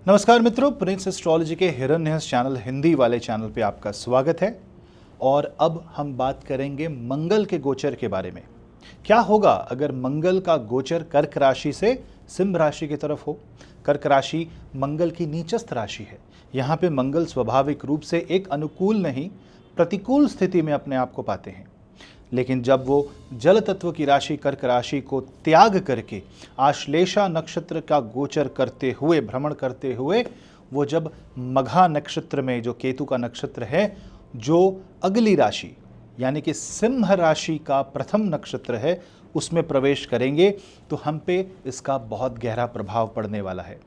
नमस्कार मित्रों, Prince astrology के हिरण्यहस्त चैनल हिंदी वाले चैनल पे आपका स्वागत है। और अब हम बात करेंगे मंगल के गोचर के बारे में। क्या होगा अगर मंगल का गोचर कर्क राशि से सिंह राशि की तरफ हो। कर्क राशि मंगल की नीचस्थ राशि है। यहाँ पे मंगल स्वाभाविक रूप से एक अनुकूल नहीं प्रतिकूल स्थिति में अपने आप को पाते हैं, लेकिन जब वो जल तत्व की राशि कर्क राशि को त्याग करके आश्लेषा नक्षत्र का गोचर करते हुए भ्रमण करते हुए वो जब मघा नक्षत्र में, जो केतु का नक्षत्र है, जो अगली राशि यानी कि सिंह राशि का प्रथम नक्षत्र है, उसमें प्रवेश करेंगे तो हम पे इसका बहुत गहरा प्रभाव पड़ने वाला है।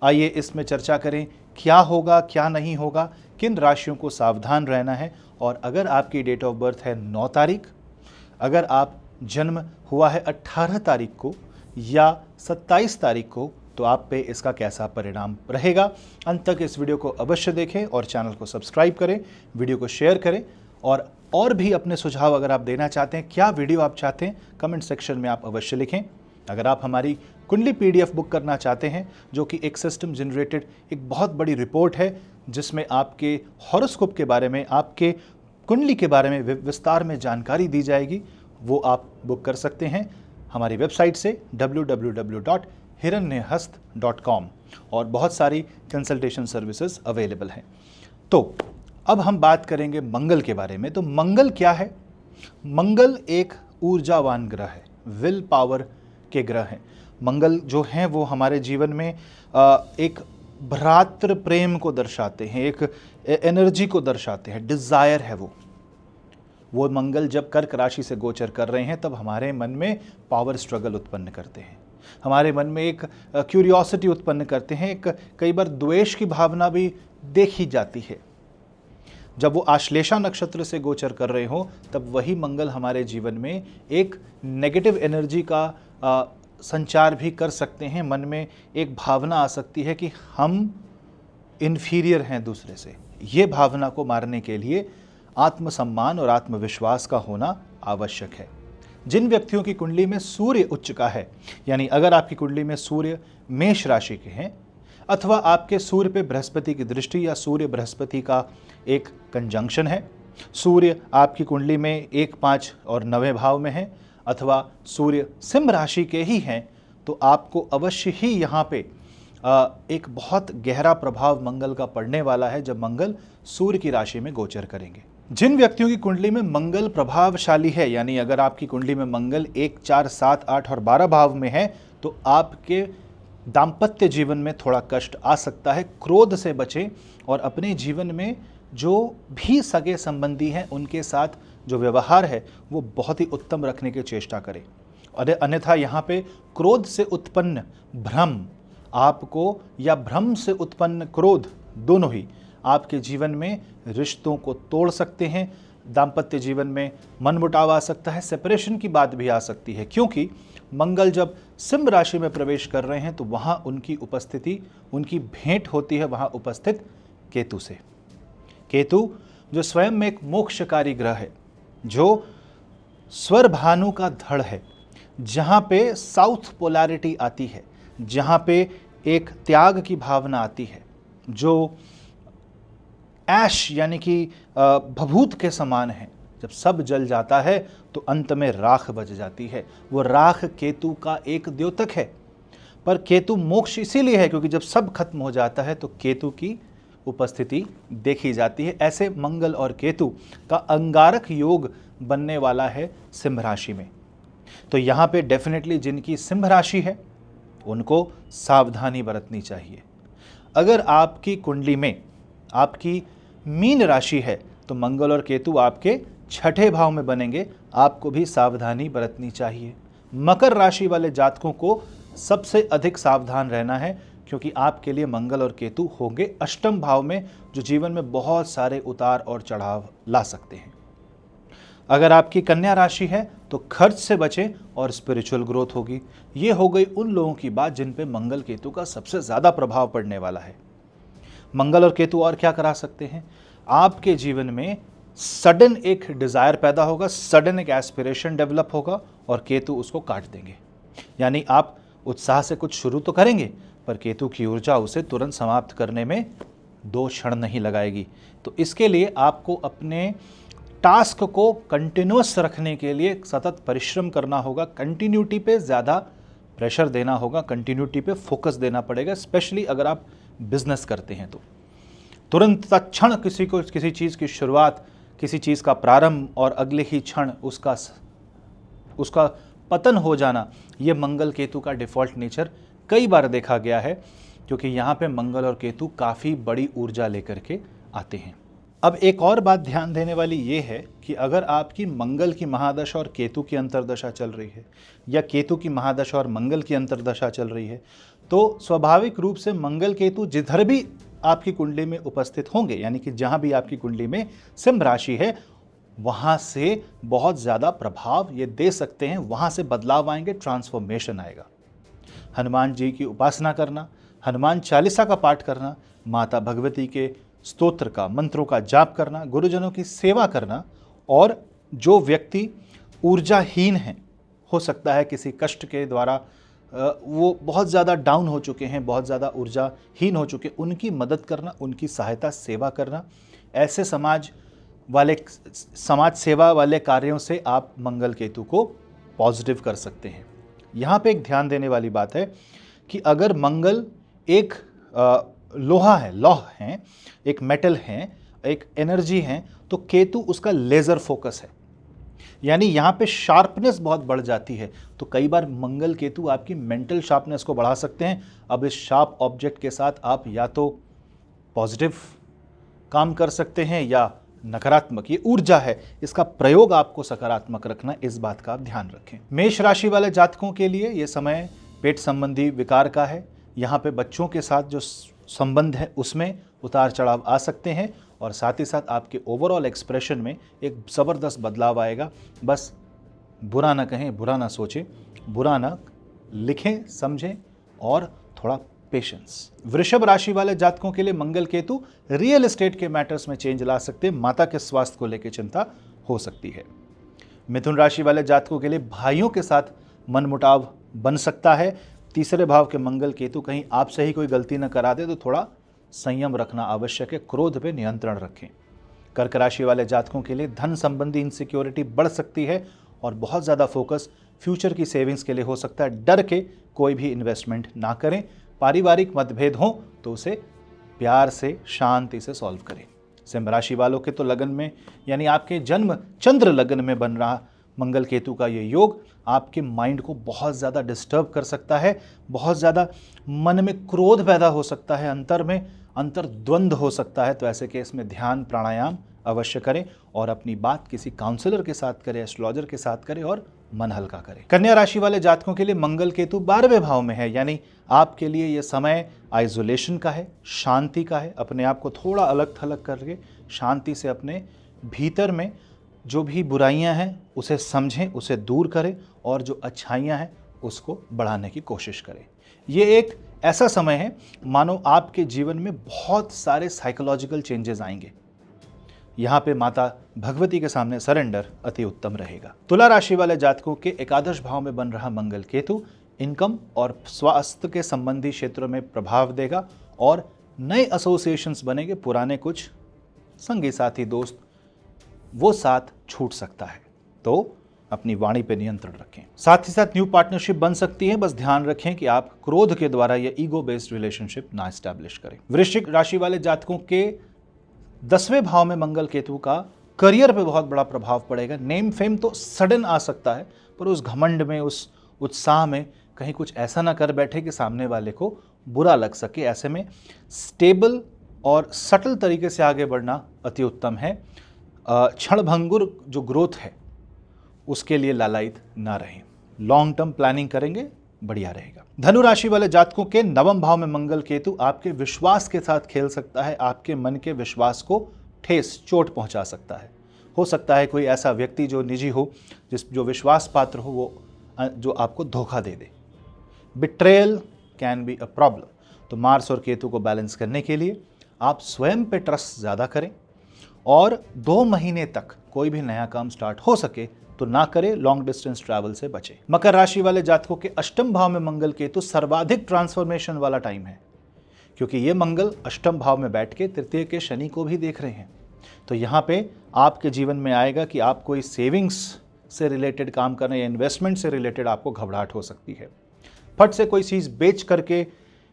आइए इसमें चर्चा करें, क्या होगा क्या नहीं होगा, किन राशियों को सावधान रहना है। और अगर आपकी डेट ऑफ बर्थ है 9 तारीख, अगर आप जन्म हुआ है 18 तारीख को या 27 तारीख को, तो आप पे इसका कैसा परिणाम रहेगा। अंत तक इस वीडियो को अवश्य देखें और चैनल को सब्सक्राइब करें, वीडियो को शेयर करें। और भी अपने सुझाव अगर आप देना चाहते हैं, क्या वीडियो आप चाहते हैं, कमेंट सेक्शन में आप अवश्य लिखें। अगर आप हमारी कुंडली पीडीएफ बुक करना चाहते हैं, जो कि एक सिस्टम जनरेटेड एक बहुत बड़ी रिपोर्ट है जिसमें आपके हॉरोस्कोप के बारे में, आपके कुंडली के बारे में विस्तार में जानकारी दी जाएगी, वो आप बुक कर सकते हैं हमारी वेबसाइट से www.hiranyahast.com। और बहुत सारी कंसल्टेशन सर्विसेज अवेलेबल हैं। तो अब हम बात करेंगे मंगल के बारे में। तो मंगल क्या है? मंगल एक ऊर्जावान ग्रह है, विल पावर के ग्रह हैं। मंगल जो हैं वो हमारे जीवन में एक भ्रातृ प्रेम को दर्शाते हैं, एक एनर्जी को दर्शाते हैं, डिज़ायर है वो मंगल जब कर्क राशि से गोचर कर रहे हैं तब हमारे मन में पावर स्ट्रगल उत्पन्न करते हैं, हमारे मन में एक क्यूरियोसिटी उत्पन्न करते हैं, एक कई बार द्वेष की भावना भी देखी जाती है। जब वो आश्लेषा नक्षत्र से गोचर कर रहे हो तब वही मंगल हमारे जीवन में एक नेगेटिव एनर्जी का संचार भी कर सकते हैं। मन में एक भावना आ सकती है कि हम इन्फीरियर हैं दूसरे से। ये भावना को मारने के लिए आत्मसम्मान और आत्मविश्वास का होना आवश्यक है। जिन व्यक्तियों की कुंडली में सूर्य उच्च का है, यानी अगर आपकी कुंडली में सूर्य मेष राशि के हैं, अथवा आपके सूर्य पे बृहस्पति की दृष्टि या सूर्य बृहस्पति का एक कंजंक्शन है, सूर्य आपकी कुंडली में 1, 5 और 9वें भाव में है, अथवा सूर्य सिंह राशि के ही हैं, तो आपको अवश्य ही यहाँ पे एक बहुत गहरा प्रभाव मंगल का पड़ने वाला है जब मंगल सूर्य की राशि में गोचर करेंगे। जिन व्यक्तियों की कुंडली में मंगल प्रभावशाली है, यानी अगर आपकी कुंडली में मंगल 1, 4, 7, 8 और 12 भाव में है, तो आपके दाम्पत्य जीवन में थोड़ा कष्ट आ सकता है। क्रोध से बचें और अपने जीवन में जो भी सगे संबंधी हैं उनके साथ जो व्यवहार है वो बहुत ही उत्तम रखने की चेष्टा करें। और अन्यथा यहाँ पे क्रोध से उत्पन्न भ्रम आपको, या भ्रम से उत्पन्न क्रोध, दोनों ही आपके जीवन में रिश्तों को तोड़ सकते हैं। दाम्पत्य जीवन में मनमुटाव आ सकता है, सेपरेशन की बात भी आ सकती है, क्योंकि मंगल जब सिंह राशि में प्रवेश कर रहे हैं तो वहाँ उनकी उपस्थिति, उनकी भेंट होती है वहाँ उपस्थित केतु से। केतु जो स्वयं में एक मोक्षकारी ग्रह है, जो स्वर भानु का धड़ है, जहाँ पे साउथ पोलैरिटी आती है, जहाँ पे एक त्याग की भावना आती है, जो ऐश यानी कि भभूत के समान है। जब सब जल जाता है तो अंत में राख बच जाती है। वो राख केतु का एक द्योतक है। पर केतु मोक्ष इसीलिए है क्योंकि जब सब खत्म हो जाता है तो केतु की उपस्थिति देखी जाती है। ऐसे मंगल और केतु का अंगारक योग बनने वाला है सिंह राशि में। तो यहाँ पे डेफिनेटली जिनकी सिंह राशि है उनको सावधानी बरतनी चाहिए। अगर आपकी कुंडली में आपकी मीन राशि है तो मंगल और केतु आपके 6ठे भाव में बनेंगे, आपको भी सावधानी बरतनी चाहिए। मकर राशि वाले जातकों को सबसे अधिक सावधान रहना है, क्योंकि आपके लिए मंगल और केतु होंगे अष्टम भाव में, जो जीवन में बहुत सारे उतार और चढ़ाव ला सकते हैं। अगर आपकी कन्या राशि है तो खर्च से बचें और स्पिरिचुअल ग्रोथ होगी। ये हो गई उन लोगों की बात जिन पे मंगल केतु का सबसे ज़्यादा प्रभाव पड़ने वाला है। मंगल और केतु और क्या करा सकते हैं? आपके जीवन में सडन एक डिज़ायर पैदा होगा, सडन एक एस्पिरेशन डेवलप होगा और केतु उसको काट देंगे। यानी आप उत्साह से कुछ शुरू तो करेंगे पर केतु की ऊर्जा उसे तुरंत समाप्त करने में 2 क्षण नहीं लगाएगी। तो इसके लिए आपको अपने टास्क को कंटिन्यूअस रखने के लिए सतत परिश्रम करना होगा, कंटिन्यूटी पे ज़्यादा प्रेशर देना होगा, कंटिन्यूटी पे फोकस देना पड़ेगा, स्पेशली अगर आप बिजनेस करते हैं तो। तुरंत तत्क्षण किसी चीज़ की शुरुआत, किसी चीज़ का प्रारंभ और अगले ही क्षण उसका पतन हो जाना, ये मंगल केतु का डिफ़ॉल्ट नेचर कई बार देखा गया है, क्योंकि यहाँ पे मंगल और केतु काफ़ी बड़ी ऊर्जा लेकर के आते हैं। अब एक और बात ध्यान देने वाली ये है कि अगर आपकी मंगल की महादशा और केतु की अंतर्दशा चल रही है, या केतु की महादशा और मंगल की अंतर्दशा चल रही है, तो स्वाभाविक रूप से मंगल केतु जिधर भी आपकी कुंडली में उपस्थित होंगे, यानी कि जहाँ भी आपकी कुंडली में सिंह राशि है, वहाँ से बहुत ज़्यादा प्रभाव ये दे सकते हैं, वहाँ से बदलाव आएंगे, ट्रांसफॉर्मेशन आएगा। हनुमान जी की उपासना करना, हनुमान चालीसा का पाठ करना, माता भगवती के स्तोत्र का, मंत्रों का जाप करना, गुरुजनों की सेवा करना, और जो व्यक्ति ऊर्जाहीन हैं, हो सकता है किसी कष्ट के द्वारा वो बहुत ज़्यादा डाउन हो चुके हैं, बहुत ज़्यादा ऊर्जाहीन हो चुके, उनकी मदद करना, उनकी सहायता सेवा करना, ऐसे समाज सेवा वाले कार्यों से आप मंगल केतु को पॉजिटिव कर सकते हैं। यहाँ पे एक ध्यान देने वाली बात है कि अगर मंगल एक लोहा है, लौह है, एक मेटल है, एक एनर्जी है, तो केतु उसका लेज़र फोकस है, यानी यहाँ पे शार्पनेस बहुत बढ़ जाती है। तो कई बार मंगल केतु आपकी मेंटल शार्पनेस को बढ़ा सकते हैं। अब इस शार्प ऑब्जेक्ट के साथ आप या तो पॉजिटिव काम कर सकते हैं या नकारात्मक। ये ऊर्जा है, इसका प्रयोग आपको सकारात्मक रखना, इस बात का आप ध्यान रखें। मेष राशि वाले जातकों के लिए ये समय पेट संबंधी विकार का है। यहाँ पे बच्चों के साथ जो संबंध है उसमें उतार चढ़ाव आ सकते हैं, और साथ ही साथ आपके ओवरऑल एक्सप्रेशन में एक ज़बरदस्त बदलाव आएगा। बस बुरा ना कहें, बुरा ना सोचें, बुरा ना लिखें, समझें, और थोड़ा पेशेंस। वृषभ राशि वाले जातकों के लिए मंगल केतु रियल एस्टेट के मैटर्स में चेंज ला सकते हैं। माता के स्वास्थ्य को लेकर चिंता हो सकती है। मिथुन राशि वाले जातकों के लिए भाइयों के साथ मनमुटाव बन सकता है। तीसरे भाव के मंगल केतु कहीं आपसे ही कोई गलती न करा दे तो थोड़ा संयम रखना आवश्यक है, क्रोध पे नियंत्रण रखें। कर्क राशि वाले जातकों के लिए धन संबंधी इनसिक्योरिटी बढ़ सकती है, और बहुत ज़्यादा फोकस फ्यूचर की सेविंग्स के लिए हो सकता है। डर के कोई भी इन्वेस्टमेंट ना करें। पारिवारिक मतभेद हो तो उसे प्यार से, शांति से सॉल्व करें। सिंह राशि वालों के तो लगन में, यानी आपके जन्म चंद्र लगन में बन रहा मंगल केतु का ये योग आपके माइंड को बहुत ज़्यादा डिस्टर्ब कर सकता है। बहुत ज़्यादा मन में क्रोध पैदा हो सकता है, अंतर में अंतर्द्वंद हो सकता है। तो ऐसे केस में ध्यान प्राणायाम अवश्य करें, और अपनी बात किसी काउंसलर के साथ करें, एस्ट्रोलॉजर के साथ करें, और मन हल्का करें। कन्या राशि वाले जातकों के लिए मंगल केतु 12वें भाव में है, यानी आपके लिए ये समय आइसोलेशन का है, शांति का है। अपने आप को थोड़ा अलग थलग करके शांति से अपने भीतर में जो भी बुराइयां हैं उसे समझें, उसे दूर करें, और जो अच्छाइयां हैं उसको बढ़ाने की कोशिश करें। ये एक ऐसा समय है मानो आपके जीवन में बहुत सारे साइकोलॉजिकल चेंजेस आएंगे। यहाँ पे माता भगवती के सामने सरेंडर अति उत्तम रहेगा। तुला राशि वाले जातकों के एकादश भाव में बन रहा मंगल केतु इनकम और स्वास्थ्य के संबंधी क्षेत्रों में प्रभाव देगा, और नए एसोसिएशंस बनेंगे। पुराने कुछ संगी साथी दोस्त वो साथ छूट सकता है, तो अपनी वाणी पे नियंत्रण रखें। साथ ही साथ न्यू पार्टनरशिप बन सकती है। बस ध्यान रखें कि आप क्रोध के द्वारा ये ईगो बेस्ड रिलेशनशिप ना एस्टैब्लिश करें। वृश्चिक राशि वाले जातकों के 10वें भाव में मंगल केतु का करियर पे बहुत बड़ा प्रभाव पड़ेगा। नेम फेम तो सडन आ सकता है, पर उस घमंड में, उस उत्साह में कहीं कुछ ऐसा ना कर बैठे कि सामने वाले को बुरा लग सके। ऐसे में स्टेबल और सटल तरीके से आगे बढ़ना अति उत्तम है। क्षणभंगुर जो ग्रोथ है उसके लिए लालायित ना रहें। लॉन्ग टर्म प्लानिंग करेंगे, बढ़िया रहेगा। धनु राशि वाले जातकों के 9वें भाव में मंगल केतु आपके विश्वास के साथ खेल सकता है। आपके मन के विश्वास को ठेस चोट पहुंचा सकता है। हो सकता है कोई ऐसा व्यक्ति जो निजी हो, जो विश्वास पात्र हो, वो जो आपको धोखा दे दे। Betrayal can be a problem. तो मार्स और केतु को बैलेंस करने के लिए आप स्वयं पे ट्रस्ट ज़्यादा करें, और 2 महीने तक कोई भी नया काम स्टार्ट हो सके तो ना करे, लॉन्ग डिस्टेंस ट्रैवल से बचे। मकर राशि वाले जातकों के अष्टम भाव में मंगल केतु सर्वाधिक ट्रांसफॉर्मेशन वाला टाइम है, क्योंकि ये मंगल अष्टम भाव में बैठ के तृतीय के शनि को भी देख रहे हैं। तो यहाँ पे आपके जीवन में आएगा कि आप कोई सेविंग्स से रिलेटेड काम करना या इन्वेस्टमेंट से रिलेटेड आपको घबराहट हो सकती है। फट से कोई चीज़ बेच करके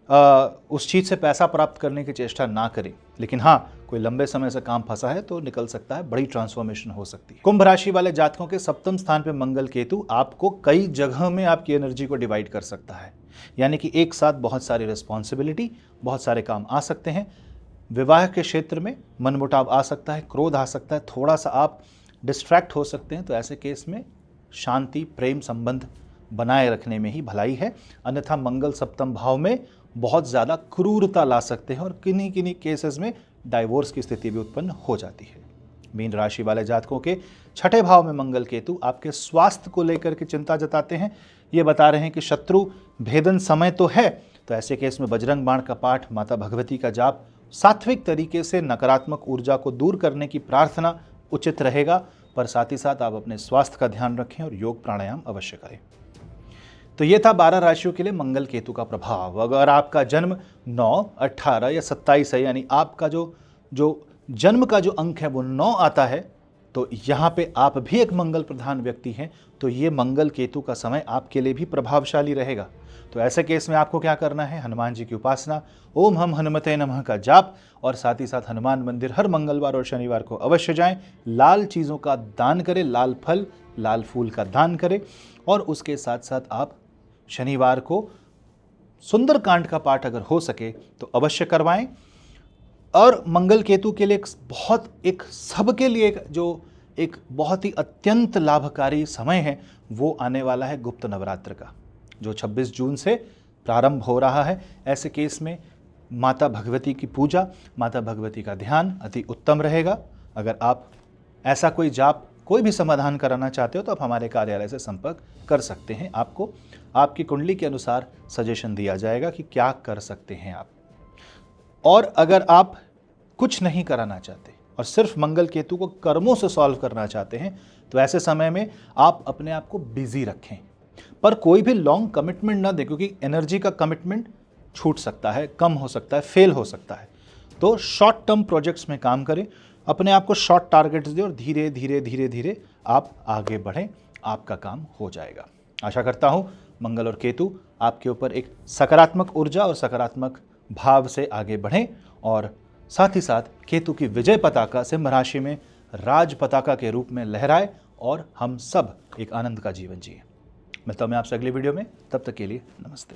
उस चीज़ से पैसा प्राप्त करने की चेष्टा ना करें, लेकिन हाँ, कोई लंबे समय से काम फंसा है तो निकल सकता है, बड़ी ट्रांसफॉर्मेशन हो सकती है। कुंभ राशि वाले जातकों के सप्तम स्थान पे मंगल केतु आपको कई जगह में आपकी एनर्जी को डिवाइड कर सकता है, यानी कि एक साथ बहुत सारी रिस्पॉन्सिबिलिटी, बहुत सारे काम आ सकते हैं। विवाह के क्षेत्र में मनमुटाव आ सकता है, क्रोध आ सकता है, थोड़ा सा आप डिस्ट्रैक्ट हो सकते हैं। तो ऐसे केस में शांति, प्रेम संबंध बनाए रखने में ही भलाई है। अन्यथा मंगल सप्तम भाव में बहुत ज़्यादा क्रूरता ला सकते हैं और किन्हीं किन्हीं केसेस में डाइवोर्स की स्थिति भी उत्पन्न हो जाती है। मीन राशि वाले जातकों के छठे भाव में मंगल केतु आपके स्वास्थ्य को लेकर के चिंता जताते हैं। ये बता रहे हैं कि शत्रु भेदन समय तो है, तो ऐसे केस में बजरंग बाण का पाठ, माता भगवती का जाप, सात्विक तरीके से नकारात्मक ऊर्जा को दूर करने की प्रार्थना उचित रहेगा। पर साथ ही साथ आप अपने स्वास्थ्य का ध्यान रखें और योग प्राणायाम अवश्य करें। तो ये था 12 राशियों के लिए मंगल केतु का प्रभाव। अगर आपका जन्म 9, 18 या 27 है, यानी आपका जो जन्म का जो अंक है वो 9 आता है, तो यहाँ पे आप भी एक मंगल प्रधान व्यक्ति हैं, तो ये मंगल केतु का समय आपके लिए भी प्रभावशाली रहेगा। तो ऐसे केस में आपको क्या करना है, हनुमान जी की उपासना, ओम हम हनुमते नमः का जाप, और साथ ही साथ हनुमान मंदिर हर मंगलवार और शनिवार को अवश्य जाएं। लाल चीज़ों का दान करें, लाल फल, लाल फूल का दान करें, और उसके साथ साथ आप शनिवार को सुंदरकांड का पाठ अगर हो सके तो अवश्य करवाएं। और मंगल केतु के लिए सबके लिए एक बहुत ही अत्यंत लाभकारी समय है, वो आने वाला है गुप्त नवरात्र का, जो 26 जून से प्रारंभ हो रहा है। ऐसे केस में माता भगवती की पूजा, माता भगवती का ध्यान अति उत्तम रहेगा। अगर आप ऐसा कोई जाप, कोई भी समाधान कराना चाहते हो तो आप हमारे कार्यालय से संपर्क कर सकते हैं। आपको आपकी कुंडली के अनुसार सजेशन दिया जाएगा कि क्या कर सकते हैं आप। और अगर आप कुछ नहीं कराना चाहते और सिर्फ मंगल केतु को कर्मों से सॉल्व करना चाहते हैं, तो ऐसे समय में आप अपने आप को बिजी रखें, पर कोई भी लॉन्ग कमिटमेंट ना दें, क्योंकि एनर्जी का कमिटमेंट छूट सकता है, कम हो सकता है, फेल हो सकता है। तो शॉर्ट टर्म प्रोजेक्ट्स में काम करें, अपने आप को शॉर्ट टारगेट्स दें और धीरे धीरे धीरे धीरे आप आगे बढ़ें, आपका काम हो जाएगा। आशा करता हूँ मंगल और केतु आपके ऊपर एक सकारात्मक ऊर्जा और सकारात्मक भाव से आगे बढ़ें, और साथ ही साथ केतु की विजय पताका सिंह राशि में राज पताका के रूप में लहराए और हम सब एक आनंद का जीवन जिए। मिलता हूं मैं आपसे अगली वीडियो में, तब तक के लिए नमस्ते।